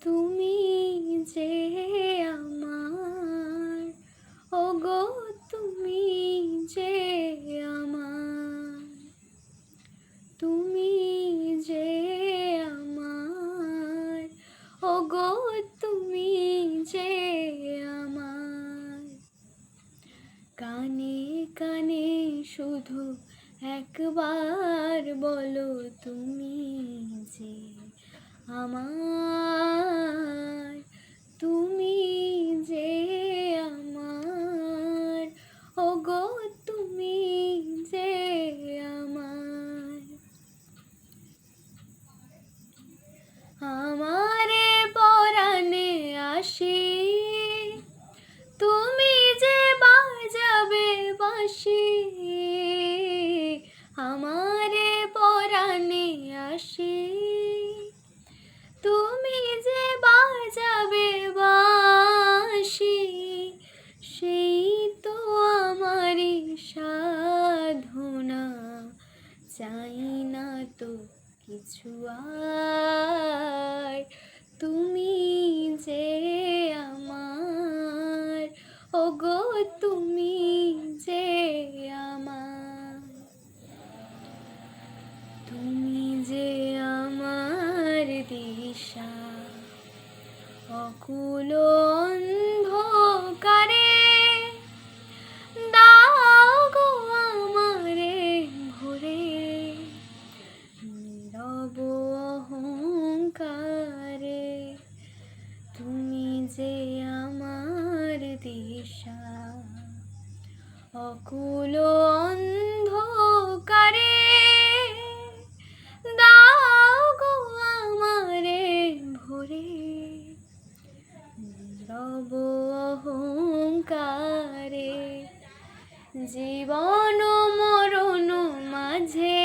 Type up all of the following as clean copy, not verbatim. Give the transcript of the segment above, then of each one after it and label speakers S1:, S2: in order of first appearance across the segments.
S1: তুমি যে আমার, ওগো তুমি যে আমার, তুমি যে আমার, ওগো তুমি যে আমার। কানে কানে শুধু একবার বলো তুমি যে আমার, তুমি যে আমার, ওগো তুমি যে আমার। আমারে পরাণে আসি, তুমি যে বাজাবে বাঁশি। আমারে পরাণে আসি, তুমি যে বাজাবে বাঁশি। সেই তো আমারই সাধনা, চাই না তো কিছু আর। তুমি যে আমার, ওগো তুমি যে আমার। তুমি যে আমার দিশা, অকুল অন্ধকারে দাও গো আমারে ভরে, নীরব অহংকারে। তুমি যে আমার দিশা, অকুল অন্ধকারে দাও গো আমারে ভরে, নীরব অহংকারে। জীবন মরণ মাঝে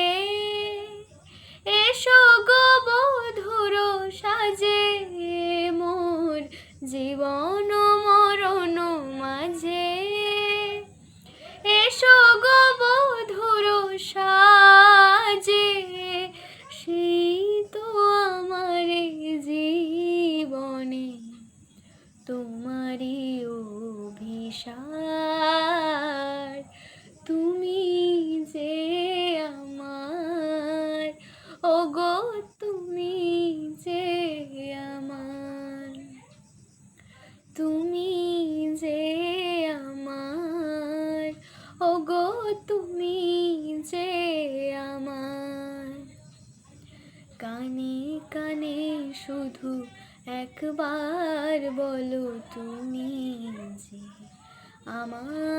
S1: এসো গো বধুর সাজে মোর। জীবন মরণ মাঝে এসো গো বধুর সাজে। সেই তো আমার জীবনে তোমারই অভিসার। তুমি যে আমার, ওগো তুমি যে আমার। তুমি যে আমার, ওগো তুমি যে আমার। কানে কানে শুধু একবার বলো তুমি যে আমার।